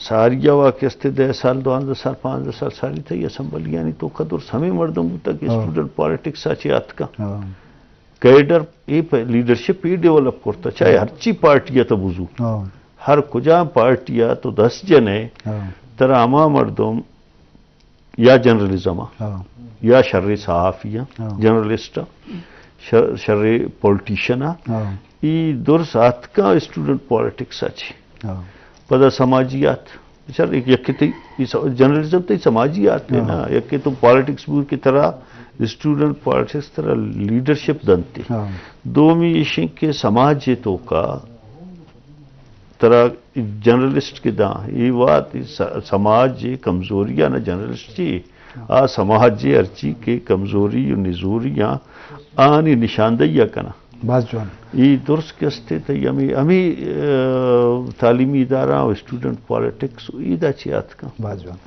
ساریا واقعے 10 سال 12 سال 15 سال ساری تھی اسمبلی یعنی تو قدر سمے مردم تک اسٹوڈنٹ پالیٹکس اچھی آت کا کیڈر یہ لیڈرشپ یہ ڈیولپ کرتا چاہے ہر چی پارٹی تو بزو ہر کجا پارٹیا تو 10 جنے ترا اما مردم یا جرنلزم یا شر صحافی جرنلسٹ شر پولیٹیشن یہ درس آت کا اسٹوڈنٹ پالیٹکس اچھی پدا سماجیات بچار یکی جرنلزم تو سماجیات ہے نا یکی تو پالیٹکس کی طرح اسٹوڈنٹ پالیٹکس طرح لیڈرشپ دنتی دومی اشیں کے سماج تو کا طرح جرنلسٹ کے داں یہ بات سماج کمزوریاں نہ جرنلسٹ جی آ سماج ارچی کے کمزوری و نزوریاں آنی نشاندہیہ کنا بس جوان یہ درست کستے تھی ہمیں تعلیمی ادارہ اور اسٹوڈنٹ پالیٹکس عید اچھیات کا بس جوان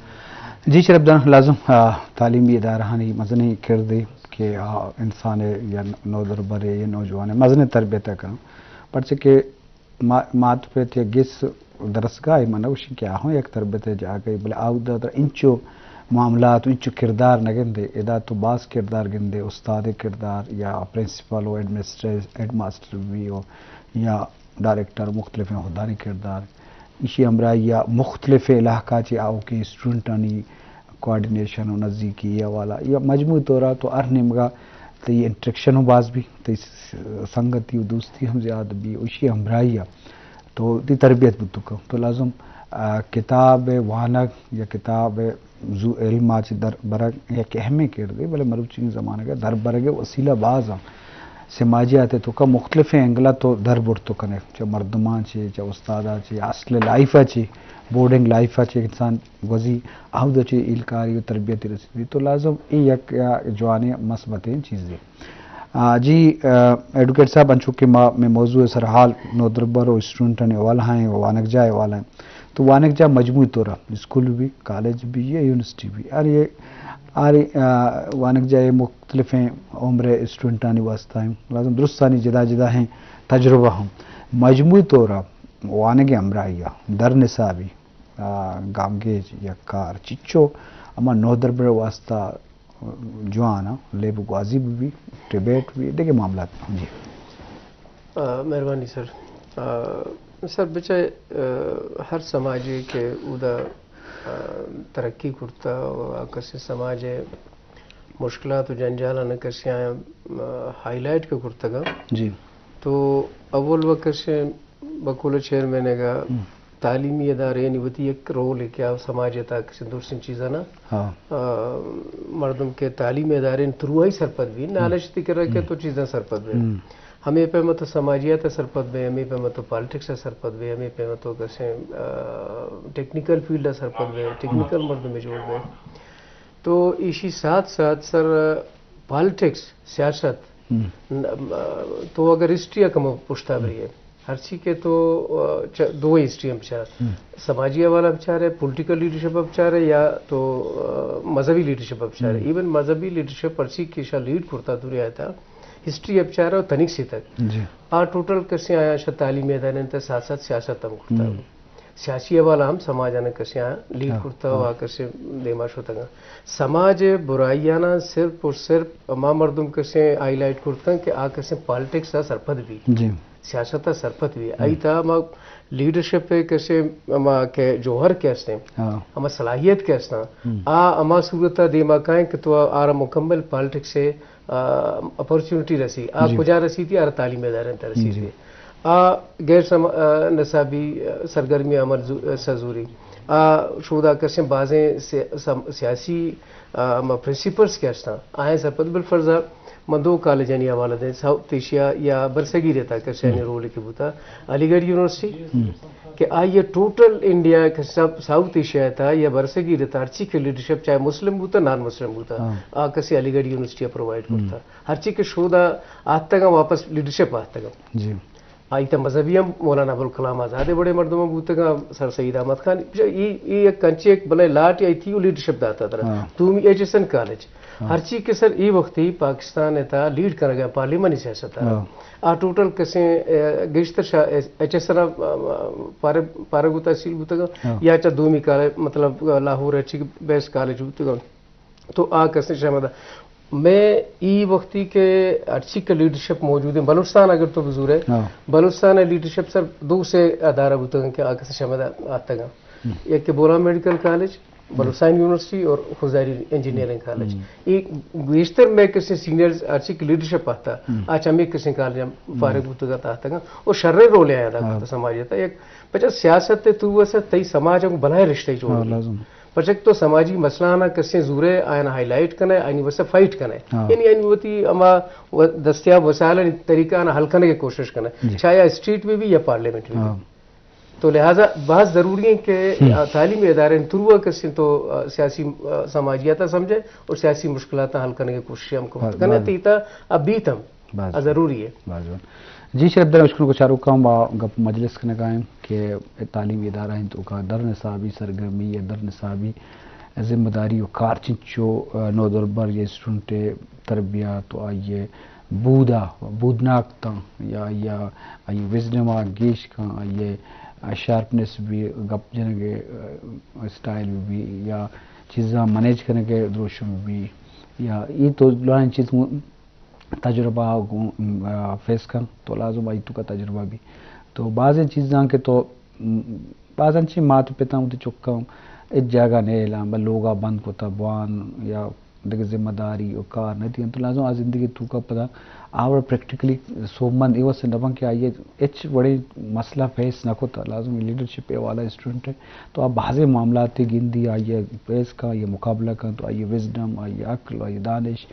جی شرف جان لازم تعلیمی ادارہ نہیں مزنی کردے کہ انسان یا نودر برے یا نوجوان مزن تربیت کا پرچہ کہ مات پہ تھے گس درسگاہ منوشی کیا ہوں ایک تربیت جا گئی بلے آؤ در انچو معاملات انچو کردار نہ گندے ادا تو بعض کردار گندے استاد کردار یا پرنسپل ہو ایڈ ماسٹر بھی ہو یا ڈائریکٹر مختلف عہداری کردار اسی ہمراہ یا مختلف علاقہ چی آؤ کی اسٹوڈنٹانی کوارڈینیشن و نزدیکی یا والا یا مجموعی طورہ تو نمگا تو یہ انٹریکشن ہو بعض بھی تو سنگتی و دوستی ہم زیادہ بھی اسی ہمراہی تو دی تربیت بھی تو لازم کتاب وانگ یا کتاب علم آج در برگ ایک اہمی کردے بلے مروچی زمانہ کا در برگ وسیلہ باز سماجیات تو کا مختلف اینگلہ تو در بڑھ تو کنے چاہے مردمان چاہے چاہے استادہ چاہے اصل لائفہ چاہے بورڈنگ لائفہ چاہے انسان گوزی آہدہ چاہے علکاری و تربیتی رسیدی تو لازم ایک جوانی مثبتیں چیزیں جی ایڈوکیٹ صاحب انچو کہ میں موضوع سرحال نودربر و اسٹوڈنٹنے والا ہیں وانک جائے والا ہیں تو وانک جا مجموعی طورہ اسکول بھی کالج بھی یا یونیورسٹی بھی وانک جائے مختلف ہیں عمر اسٹوڈنٹانی واسطہ ہیں لازم درستانی جدا جدا ہیں تجربہ ہوں مجموعی طورہ وانک امرائیہ در نصابی گامگیج یا کار چچو اما نودربر واسطہ جوانا لیب گوازی بھی ڈیبیٹ بھی دیکھے معاملات جی مہربانی سر بچائے ہر سماجی کے ادا ترقی کرتا کسی سماج مشکلات و جنجالہ نہ کسی ہائی لائٹ کے کرتا گا جی تو اول وقت سے بقول چیئرمین کا تعلیمی ادارے نیوتی ایک رول ہے کیا سماج تا کسی دوسری چیزاں نا مردم کے تعلیمی ادارے تروائی سرپد بھی نالج کر رکھے تو چیزیں سرپد بھی ہمیں پہ مت سماجیات سرپد میں ہمیں پہ مت پالیٹکس سرپد میں ہمیں پہ مت کیسے ٹیکنیکل فیلڈ سرپد میں ٹیکنیکل مرد میں جوڑ میں تو اسی ساتھ ساتھ سر پالیٹکس سیاست تو اگر ہسٹری کم پوچھتا بھی ہے ہر چیز کے تو دو ہی ہسٹری ہم بچار سماجی والا بچار ہے پولیٹیکل لیڈرشپ بچار ہے یا تو مذہبی لیڈرشپ بچار ہے ایون مذہبی لیڈرشپ پرچی کی شاہ لیڈ کرتا دوریا تھا ہسٹری ابچار ہے اور تنک سی تک ٹوٹل کسی آیا شاید تعلیمی ادارے ساتھ ساتھ سیاست ہم کرتا ہوں سیاسی والا ہم سماج آنے کسی آیا لیڈ کرتا ہوا کسی دیماش ہوتا گا سماج برائیانا صرف اور صرف ماں مردم کسی آئی لائٹ کرتا ہیں کہ آ کسی پالیٹکس سرپد بھی سیاست سرپد بھی آئی تھا ہم لیڈرشپ کیسے اما کے جوہر کیسے اما صلاحیت کیسنا اما صورت دیما کہیں کہ تو آرہ مکمل پالیٹکس سے اپورچونٹی رسی کجا رسی تھی آرہ تعلیم ادارے رسی تھی غیر نصابی سرگرمی عمل سزوری شودہ کیسے بازیں سیاسی پرنسپلز کیسنا آئیں سرپد بالفرضہ مندو کالج یعنی حوالہ دیں ساؤتھ ایشیا یا برسگی رہتا کیسے یعنی رول کی بوتا علی گڑھ یونیورسٹی کہ آئیے ٹوٹل انڈیا ساؤتھ ایشیا تھا یا برسگی رہتا ہر چیز کے لیڈرشپ چاہے مسلم ہوتا نان مسلم ہوتا کسی علی گڑھ یونیورسٹی پرووائڈ کرتا ہر چیز کے شودہ آج تک واپس لیڈرشپ آج تک آئیتا مذہبی ہم مولانا ابوال کلام آزاد بڑے مردم بوتگا سر سید احمد خان یہ کنچے ایک بلے لاٹ یا تھی لیڈرشپ داتا تھا تومی ایچ ایس این کالج ہر چیز کے سر ای وقتی پاکستان تا لیڈ کر گیا پارلیمانی سیاست آ ٹوٹل کسے گشتر ایچ ایس این پارگو تحصیل بوتگا یا چا دومی کالج مطلب لاہور ایچی بیس کالج بوتگا تو آ کسے شامدہ میں ای وقتی کے اچھی کا لیڈرشپ موجود ہے بلوچستان اگر تو بزور ہے بلوچستان لیڈرشپ سر دو سے ادارہ بوتا کہ آکس شامدہ آتا گا ایک کہ بولا میڈیکل کالج بلوچستان یونیورسٹی اور خزاری انجینئرنگ کالج ایک بیشتر میں کسی سینئرز اچھی کی لیڈرشپ آتا آج ہمیں کسی کالج فارغ بوتا گا آتا گا اور شرر رولے آیا تھا سماجیتا ایک بچہ سیاست تو ویسا تی سماج کو بلائے رشتے جوڑ پرچک تو سماجی مسئلہ آنا کسے زورے آئین ہائی لائٹ کرنے آئینی ویسے فائٹ کرنے یعنی آئینی ویتی اما دستیاب وسائل طریقہ آنا حل کرنے کی کوشش کرنے چاہے اسٹریٹ میں بھی یا پارلیمنٹ میں بھی تو لہٰذا بہت ضروری ہے کہ تعلیمی ادارے تروا کسی تو سیاسی سماجیاتا سمجھے اور سیاسی مشکلات حل کرنے کی کوشش ہم کو کرنے تیتا اب بھی تم ضروری ہے جی شریف در مشکل کو چارو کام با گپ مجلس کرنے کا ہے کہ تعلیمی ادارہ ہیں تو کا در نصابی سرگرمی یا در نصابی ذمہ داری و کار چنچو نو دربر یہ اسٹوڈنٹ تربیت تو آئیے بودناک تا یا آئیے وزڈم گیش کا آئیے شارپنس بھی گپ جنگے اسٹائل بھی یا چیزاں مینیج کرنے کے دروشوں بھی یا یہ تو لائن چیز تجربہ فیس کر تو لازم آئی تو کا تجربہ بھی تو بعض چیزاں کے تو بعض انچی مات پتا ہوں تو چکا ہوں ایک جگہ نہیں لام بل لوگا بند کو تبوان یا دیکھ ذمہ داری اور کار نہیں تھی تو لازم آ زندگی تو کا پتا آور پریکٹیکلی سو مند ایوہ سے نبان کہ آئیے ایچ بڑے مسئلہ فیس نہ کو تا لازم لیڈرشپ والا اسٹوڈنٹ ہے تو آپ بعض معاملات گندی آئیے فیس کا یہ مقابلہ کا تو آئیے وزڈم آئیے عقل آئیے دانش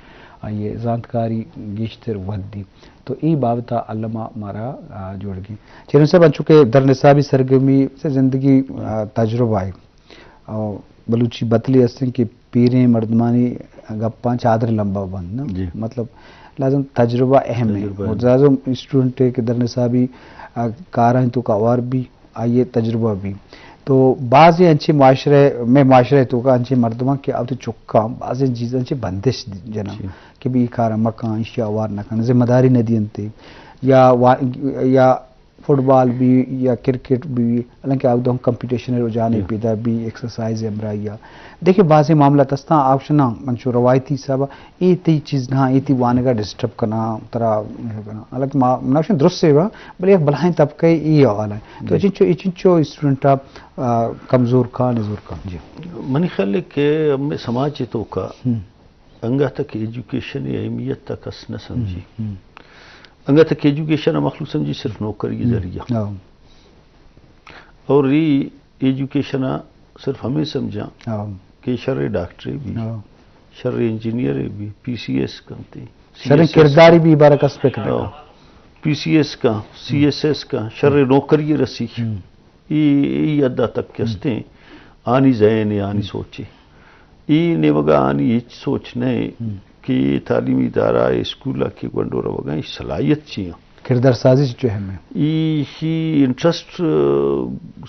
آئیے زانتکاری گیشتر ودی تو ای بابتا علامہ مارا جوڑ گئی چیرن صاحب ان چکے در نصابی سرگرمی سے زندگی تجربہ ہے اور بلوچی بتلی استن کی پیریں مردمانی گپاں چادر لمبا بند نا مطلب لازم تجربہ اہم ہے اور لازم اسٹوڈنٹ ہے کہ در نصابی کارائیں تو کا اور بھی آئیے تجربہ بھی تو بعض انچے معاشرے تو کا انچے مردمان کے اب تو چکا بعض چیزیں انچے بندش جنا کہ بھی کارا مکان اشیاء وار نہ کرنا ذمہ داری نہ دینتے یا فٹ بال بھی یا کرکٹ بھی حالانکہ آپ ہم کمپٹیشن رجحان پیدا بھی ایکسرسائز امرائیہ دیکھیں بعض معاملہ تستا آپ شنا منشو روایتی صاحب ای تی چیز نہ ای تی وانگا ڈسٹرب کرنا طرح کرنا حالانکہ منافشن درست سے ہوا بلے ایک بلائیں طبقہ ای حوالہ ہے تو اچنچو اسٹوڈنٹ کمزور کا نزور کا جی منی خیال ہے کہ ہمیں سماج تو کا انگا تک ایجوکیشن اہمیت تک اس نہ سمجھی انگا تک ایجوکیشن مخلوق سمجھی صرف نوکری ذریعہ اور یہ ایجوکیشن صرف ہمیں سمجھا کہ شرع ڈاکٹری بھی شرع انجینئر بھی پی سی ایس کا شرع کرداری بھی بارک اس پہ کرنا پی سی ایس کا سی ایس ایس کا شرع نوکری رسی یہ ادا تک کستے آنی ذہن آنی سوچے یہ نے وگا آنی یہ سوچنے کہ تعلیمی ادارہ اسکولہ کی گنڈورہ وگا یہ صلاحیت چیئے کردار سازی جو ہے میں یہ انٹرسٹ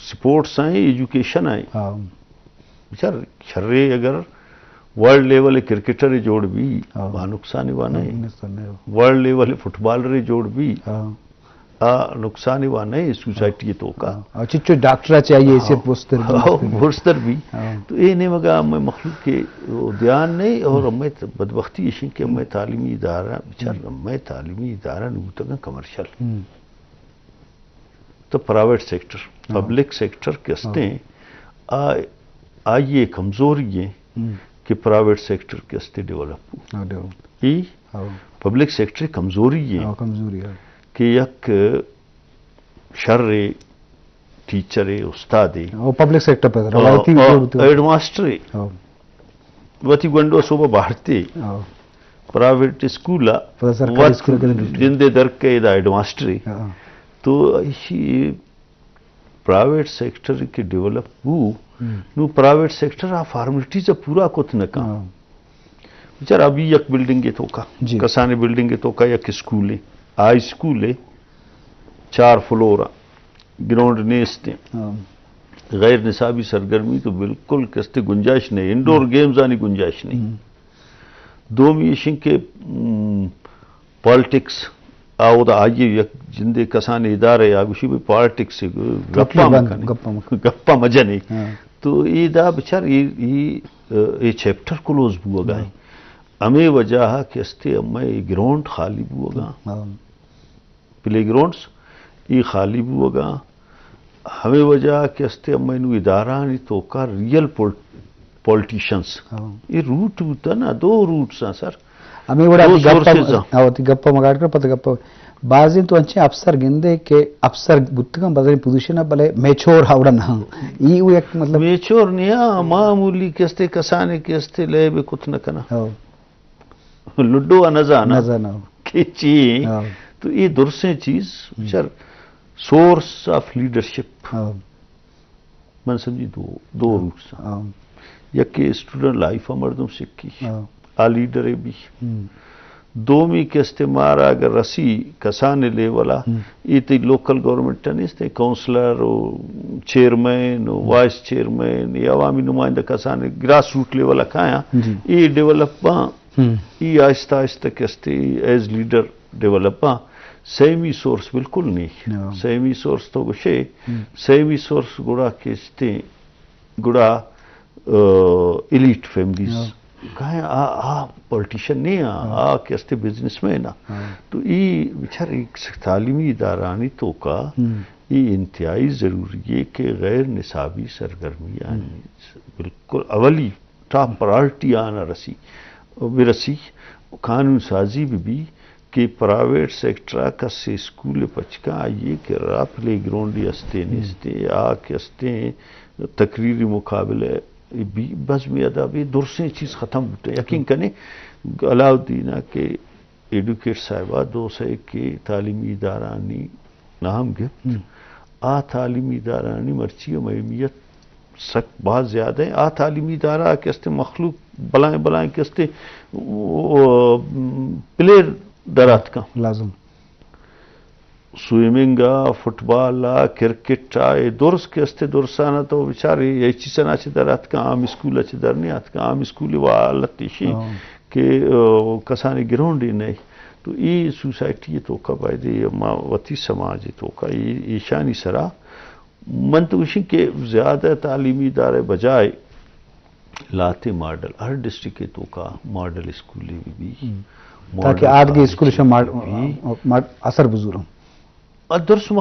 سپورٹس آئیں ایجوکیشن آئیں بچار شرے اگر ورلڈ لیول کرکٹر جوڑ بھی وہاں نقصانی وہاں نہیں ورلڈ لیول فٹ بالر جوڑ بھی نقصانی وہاں نہیں سوسائٹی تو کا چچو ڈاکٹرہ چاہیے اسے بورستر بھی تو یہ نہیں مگا ہمیں مخلوق کے دھیان نہیں اور ہمیں بدبختی یہ کہ ہمیں تعلیمی ادارہ بچار ہمیں تعلیمی ادارہ نہیں گا کمرشل تو پرائیویٹ سیکٹر پبلک سیکٹر کستے آئیے کمزوری ہے کہ پرائیویٹ سیکٹر کستے ڈیولپ ہو پبلک سیکٹر کمزوری ہے کہ یک شرع ٹیچر استاد پبلک سیکٹر پر ایڈ ماسٹر وتی گنڈو صوبہ بھارتے پرائیویٹ اسکول جندے در کے ایڈ ماسٹر تو پرائیویٹ سیکٹر کے ڈیولپ ہو نو پرائیویٹ سیکٹر فارملٹیز پورا کت نہ کا بچار ابھی یک بلڈنگ تو کا کسانے بلڈنگ تو کا یک اسکول ہے آئی اسکول ہے 4 فلور گراؤنڈ نیستے غیر نصابی سرگرمی تو بالکل کستے گنجائش نہیں انڈور گیمز آنی گنجائش نہیں دومی ایشن کے پالیٹکس آو دا آئیے یک جندے کسان ادارے آگوشی بھی پالیٹکس گپا مجا نہیں تو یہ دا بچار یہ چیپٹر کلوز بوا گا ہمیں وجہ کہ استے ہمیں گراؤنڈ خالی بوا گا پلے گراؤنڈس یہ خالی بوا گا ہمیں وجہ کہ استے ہمیں نو ادارانی تو کا ریل پولیٹیشنز یہ روٹ ہوتا نا 2 روٹس ہیں سر ہمیں وڑا گپا مگاڑ کر پتہ گپا بعض تو اچھے افسر گندے کہ افسر بتگم بدل پوزیشن بلے میچور ہاوڑن ہاں یہ ایک مطلب میچور نہیں معمولی کستے کسانے کستے لے بے کچھ نہ کنا لڈو نزانا کہ چی تو یہ درسیں چیز سر سورس آف لیڈرشپ من سمجھی 2 روٹس یکی اسٹوڈنٹ لائف مردم سکی آ لیڈر بھی دومی کے استعمال اگر رسی کسانے لے والا یہ تی لوکل گورنمنٹ نہیں کونسلر چیئرمین وائس چیئرمین یہ عوامی نمائندہ کسانے گراس روٹ لے والا کھایا یہ ڈیولپ یہ آہستہ آہستہ کستے ایز لیڈر ڈیولپ سیمی سورس بالکل نہیں سیمی سورس تو گشے سیمی سورس گڑا کستے گڑا ایلیٹ فیملیز کہاں پولیٹیشن نہیں کستے بزنس میں نا تو یہ بچار ایک تعلیمی ادارانی تو کا یہ انتہائی ضروری ہے کہ غیر نصابی سرگرمیاں بالکل اولی ٹاپ پرائرٹی آنا رسی قانون سازی بھی کہ پرائیویٹ سیکٹر کا سے اسکول پچکا آئیے کہ را پلے گراؤنڈی استے نیستے کے استے تقریری مقابلے بس میں ادابی درسیں چیز ختم ہوتے ہیں یقین کرنے علاؤدین کے ایڈوکیٹ صاحبہ 2 سے کے تعلیمی ادارانی نام گفت تعلیمی ادارانی مرچی و مہمیت سک بہت زیادہ ہے تعلیمی ادارہ کستے مخلوق بلائیں کستے پلیئر درات کا لازم سوئمنگا فٹ بال کرکٹ درس کے استے درسانا تو بیچارے یہ چیزیں اچھے درات کا عام اسکول اچھے در نہیں آت کا عام اسکول وہ حالت تیشی کہ کسانے گراؤنڈ ہی نہیں تو یہ سوسائٹی تو کا بائدے وطی سماجی تو کا یہ ایشانی سرا من تو اسی کہ زیادہ تعلیمی ادارے بجائے لاتے ماڈل ہر ڈسٹرکٹ کے تو کا ماڈل اسکولی بھی تاکہ آج کے اسکول سے اثر بزرگ درس